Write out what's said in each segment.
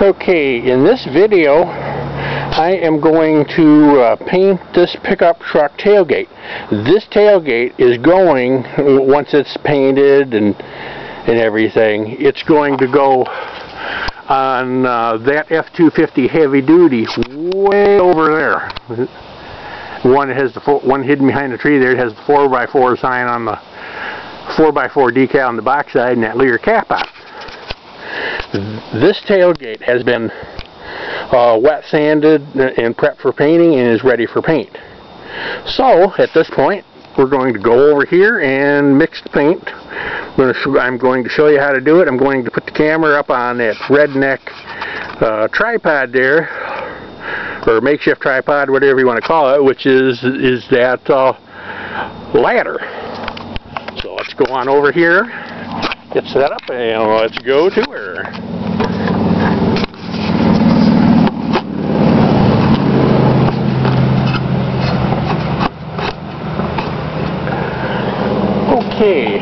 Okay, in this video I am going to paint this pickup truck tailgate. This tailgate is going, once it's painted and everything, it's going to go on that F-250 heavy duty way over there. One has the one hidden behind the tree there. It has the 4x4 sign on the 4x4 decal on the back side and that Lear cap on. This tailgate has been wet sanded and prepped for painting and is ready for paint. So at this point we're going to go over here and mix the paint. I'm going to show you how to do it. I'm going to put the camera up on that redneck tripod there, or makeshift tripod, whatever you want to call it, which is that ladder. So let's go on over here, get set up, and let's go to her. Okay,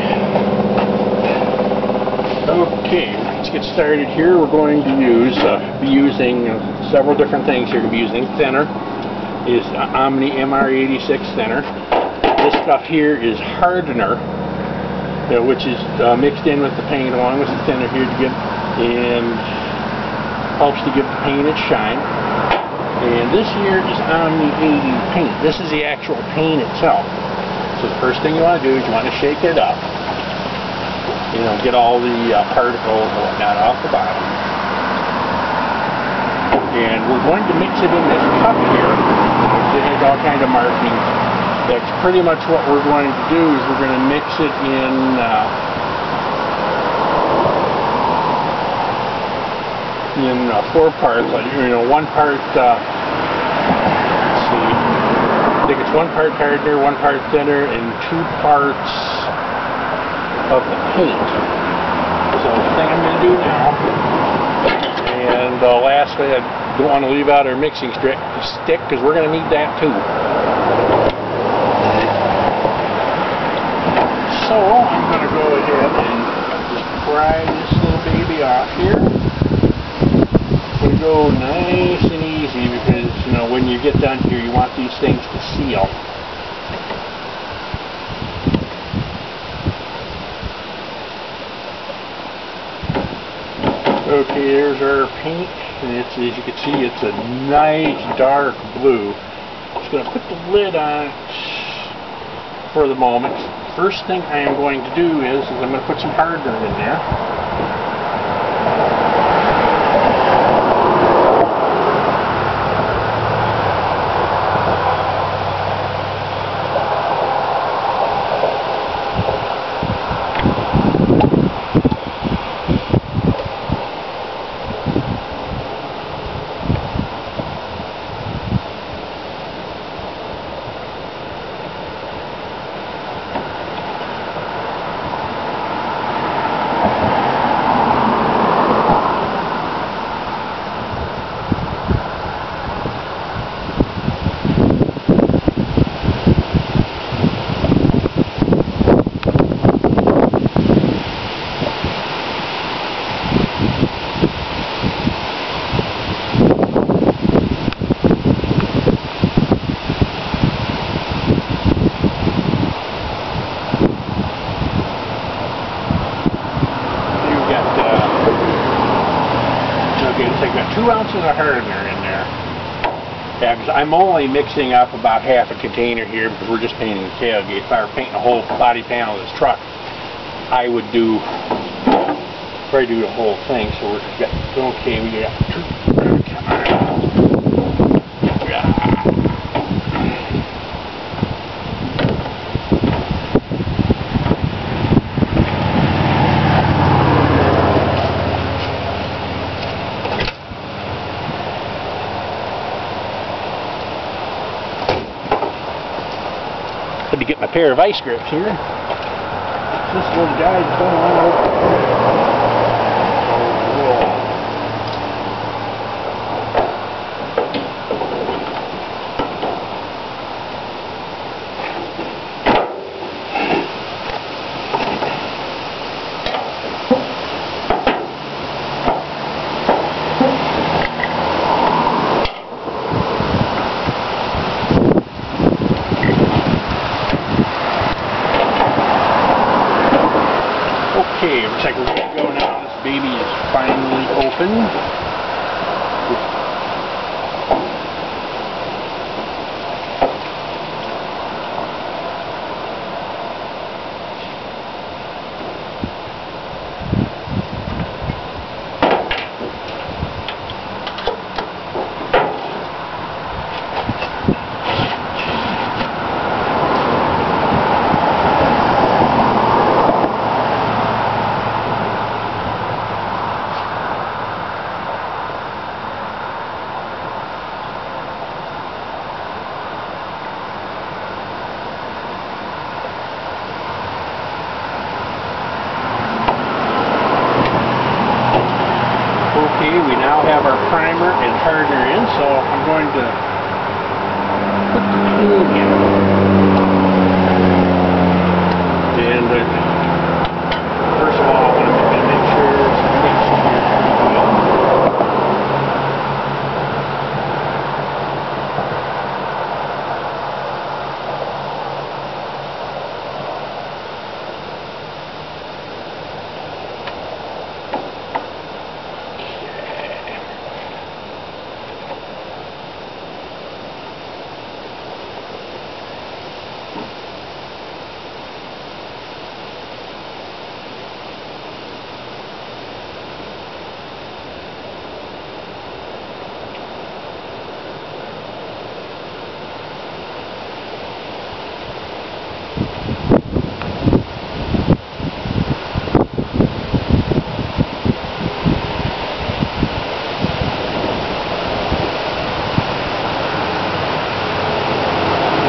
let's get started here. We're going to be using several different things here. We're going to be using thinner, is Omni MR86 thinner. This stuff here is hardener, which is mixed in with the paint along with the thinner here to give, and helps to give the paint its shine. And this here is Omni 80 paint. This is the actual paint itself. So the first thing you want to do is you want to shake it up, get all the particles and whatnot off the bottom. And we're going to mix it in this cup here. It has all kinds of markings. That's pretty much what we're going to do, is we're going to mix it in four parts. One part, let's see, I think it's one part hardener, one part thinner, and 2 parts of the paint. So the thing I'm going to do now, and lastly, I don't want to leave out our mixing stick because we're going to need that too. So I'm going to go ahead and just pry this little baby off here. We're going to go nice and easy because, when you get done here, you want these things to seal. Okay, there's our paint, and it's, as you can see, it's a nice dark blue. Just going to put the lid on for the moment. First thing I am going to do is I'm going to put some hardener in there. I've got 2 ounces of hardener in there. Yeah, because I'm only mixing up about half a container here because we're just painting the tailgate. If I were painting the whole body panel of this truck, I would probably do the whole thing. So we're just okay. We got 2. Come on. To get my pair of ice grips here. This little guy's going on. finally open. Okay, we now have our primer and hardener in, so I'm going to put the tune in. And first of all, I'm going to make sure it's mixed here.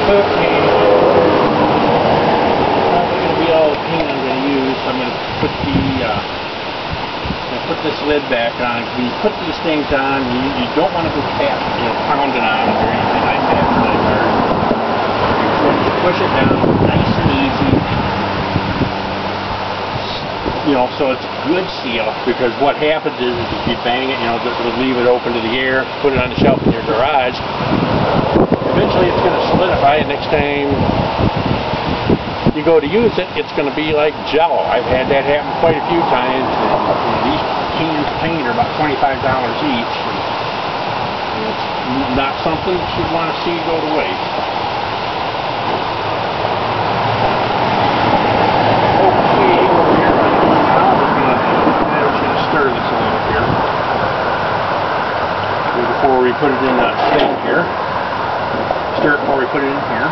Okay, that's going to be all the paint I'm going to use. I'm going to put this lid back on. When you put these things on, you don't want to go pounding on it or anything like that. You push it down nice and easy. So it's a good seal, because what happens is if you bang it, leave it open to the air, put it on the shelf in your garage, eventually it's going to solidify, and next time you go to use it, it's going to be like Jello. I've had that happen quite a few times. These cans of paint are about $25 each. It's not something that you want to see go to waste. Okay, over here now, we're going to stir this a little here before we put it in the thing here. Stir it before we put it in here.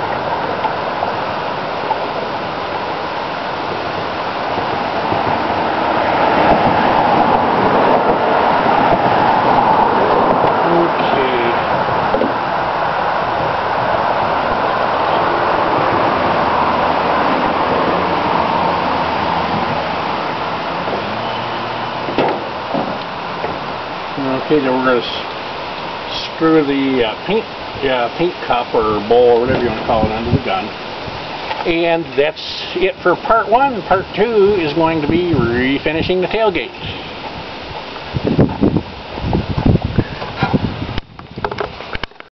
Okay, then we're going to screw the paint cup or bowl or whatever you want to call it under the gun. And that's it for part one. Part two is going to be refinishing the tailgate.